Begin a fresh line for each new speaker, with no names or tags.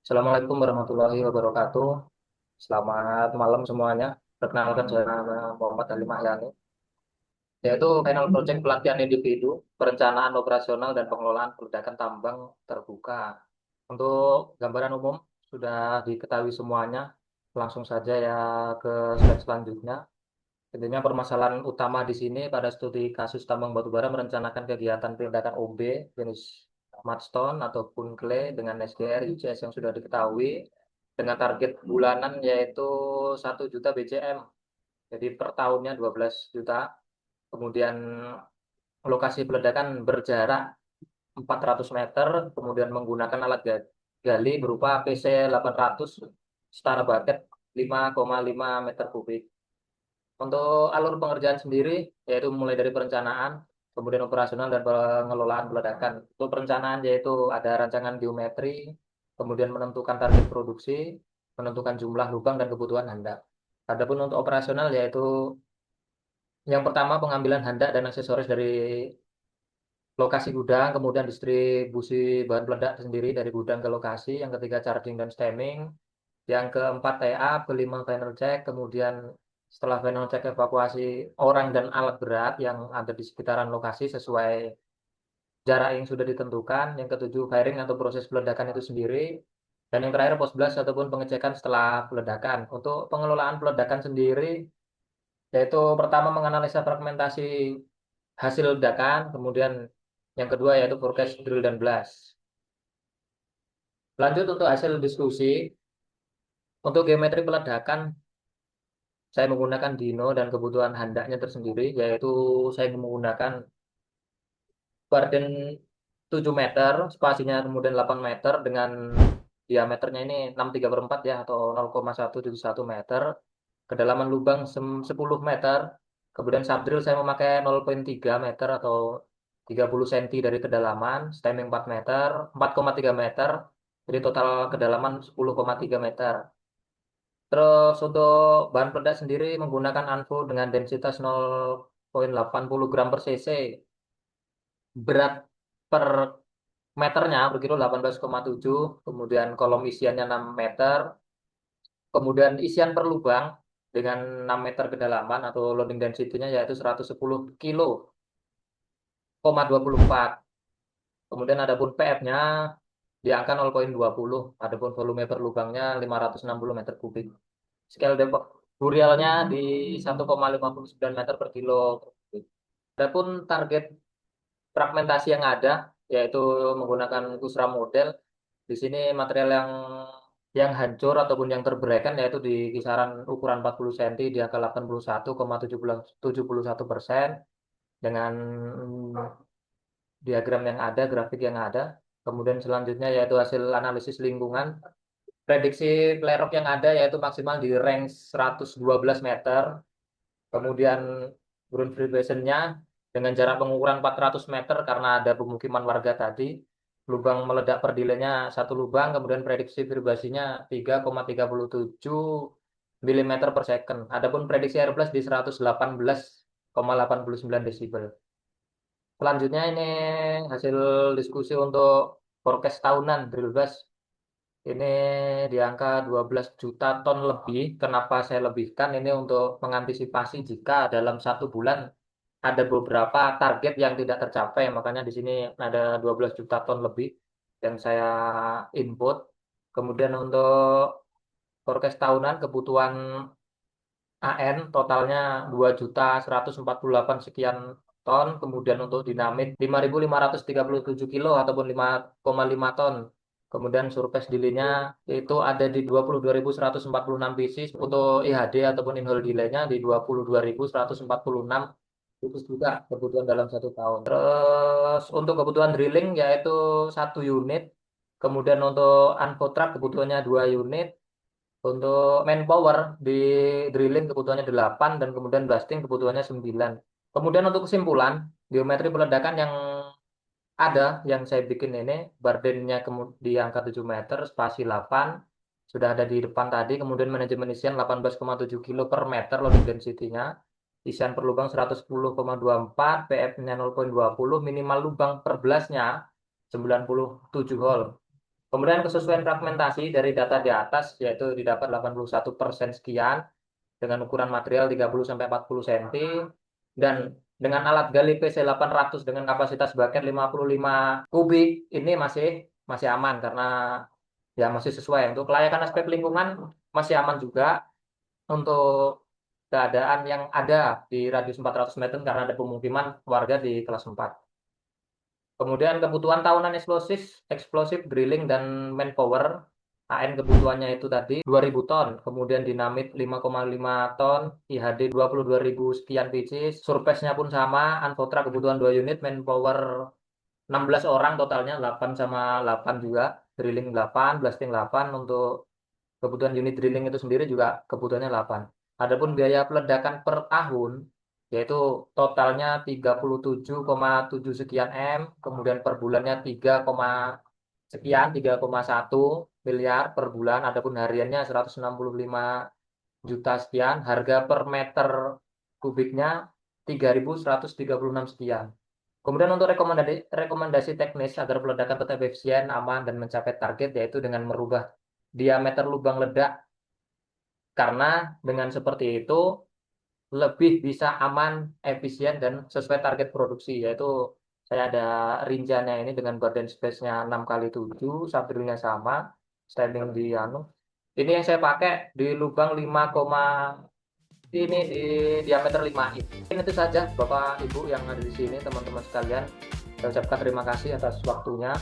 Assalamualaikum warahmatullahi wabarakatuh. Selamat malam semuanya. Perkenalkan saya nama Muhammad Ali Mahyani, yaitu panel proyek pelatihan individu, perencanaan operasional dan pengelolaan peledakan tambang terbuka. Untuk gambaran umum sudah diketahui semuanya. Langsung saja ya ke slide selanjutnya. Intinya permasalahan utama di sini pada studi kasus tambang batubara merencanakan kegiatan peledakan OB jenis mudstone ataupun clay dengan SDR UCS yang sudah diketahui dengan target bulanan yaitu 1 juta BCM. Jadi per tahunnya 12 juta. Kemudian lokasi peledakan berjarak 400 meter, kemudian menggunakan alat gali berupa PC 800 setara bucket 5,5 meter kubik. Untuk alur pengerjaan sendiri, yaitu mulai dari perencanaan, kemudian operasional dan pengelolaan peledakan. Untuk perencanaan yaitu ada rancangan geometri, kemudian menentukan target produksi, menentukan jumlah lubang dan kebutuhan handak. Adapun untuk operasional yaitu yang pertama pengambilan handak dan aksesoris dari lokasi gudang, kemudian distribusi bahan peledak sendiri dari gudang ke lokasi, yang ketiga charging dan stemming, yang keempat tie up, kelima final check, kemudian setelah final check evakuasi orang dan alat berat yang ada di sekitaran lokasi sesuai jarak yang sudah ditentukan. Yang ketujuh firing atau proses peledakan itu sendiri. Dan yang terakhir post blast ataupun pengecekan setelah peledakan. Untuk pengelolaan peledakan sendiri, yaitu pertama menganalisa fragmentasi hasil ledakan, kemudian yang kedua yaitu forecast drill dan blast. Lanjut untuk hasil diskusi, untuk geometri peledakan saya menggunakan dino dan kebutuhan handaknya tersendiri, yaitu saya menggunakan Barden 7 meter, spasinya kemudian 8 meter dengan diameternya ini 63/4 ya atau 0,171 meter. Kedalaman lubang 10 meter. Kemudian subdrill saya memakai 0,3 meter atau 30 cm dari kedalaman, stemming 4 meter, 4,3 meter. Jadi total kedalaman 10,3 meter. Terus untuk bahan peledak sendiri menggunakan ANFO dengan densitas 0,80 gram per cc. Berat per meternya per kilo 18,7. Kemudian kolom isiannya 6 meter. Kemudian isian per lubang dengan 6 meter kedalaman atau loading density-nya yaitu 110 kilo, 24. Kemudian adapun PF-nya di angka 0,20. Adapun volume per lubangnya 560 meter kubik. Scale Depok Burialnya di 1,59 meter per kilo. Adapun target fragmentasi yang ada yaitu menggunakan Kusra model. Di sini material yang hancur ataupun yang terberikan yaitu di kisaran ukuran 40 cm di angka 81,71% dengan diagram yang ada, grafik yang ada. Kemudian selanjutnya yaitu hasil analisis lingkungan. Prediksi plerok yang ada yaitu maksimal di range 112 meter. Kemudian ground vibration-nya dengan jarak pengukuran 400 meter karena ada pemukiman warga tadi. Lubang meledak per delay-nya satu lubang, kemudian prediksi vibrasinya 3,37 mm per second. Adapun prediksi air blast di 118,89 desibel. Selanjutnya ini hasil diskusi untuk forecast tahunan drill blast. Ini di angka 12 juta ton lebih. Kenapa saya lebihkan? Ini untuk mengantisipasi jika dalam 1 bulan ada beberapa target yang tidak tercapai. Makanya di sini ada 12 juta ton lebih yang saya input. Kemudian untuk forecast tahunan kebutuhan AN totalnya 2.148 sekian ton. Kemudian untuk dinamit 5.537 kilo ataupun 5,5 ton. Kemudian surface delay-nya itu ada di 22.146 pieces. Untuk IHD ataupun in-hole delay-nya di 22.146. Itu juga kebutuhan dalam 1 tahun. Terus untuk kebutuhan drilling yaitu 1 unit. Kemudian untuk unfotrack kebutuhannya 2 unit. Untuk manpower di drilling kebutuhannya 8 dan kemudian blasting kebutuhannya 9. Kemudian untuk kesimpulan, geometri peledakan yang ada yang saya bikin ini, bardennya di angka 7 meter, spasi 8, sudah ada di depan tadi, kemudian manajemen isian 18,7 kilo per meter loading density-nya, isian per lubang 110,24, PF-nya 0,20, minimal lubang per blastnya 97 hole. Kemudian kesesuaian fragmentasi dari data di atas yaitu didapat 81% sekian dengan ukuran material 30 sampai 40 cm dan dengan alat gali PC 800 dengan kapasitas bucket 55 kubik ini masih masih aman karena ya masih sesuai. Untuk kelayakan aspek lingkungan masih aman juga untuk keadaan yang ada di radius 400 meter karena ada pemukiman warga di kelas 4. Kemudian kebutuhan tahunan eksplosif, eksplosif drilling dan manpower. AN kebutuhannya itu tadi 2.000 ton, kemudian dinamit 5,5 ton, IHD 22.000 sekian pieces, surprise-nya pun sama, Anfotra kebutuhan 2 unit, manpower 16 orang totalnya, 8 sama 8 juga, drilling 8, blasting 8, untuk kebutuhan unit drilling itu sendiri juga kebutuhannya 8. Adapun biaya peledakan per tahun yaitu totalnya 37,7 sekian M, kemudian per bulannya 3, sekian 3,1 miliar per bulan, adapun hariannya 165 juta sekian, harga per meter kubiknya 3.136 sekian. Kemudian untuk rekomendasi, rekomendasi teknis agar peledakan tetap efisien, aman, dan mencapai target yaitu dengan merubah diameter lubang ledak karena dengan seperti itu lebih bisa aman, efisien, dan sesuai target produksi. Yaitu saya ada rinciannya ini dengan badan space-nya 6x7, sampingnya sama, standing di anu. Ini yang saya pakai di lubang 5, ini di diameter 5 in. Itu saja Bapak Ibu yang ada di sini, teman-teman sekalian. Saya ucapkan terima kasih atas waktunya.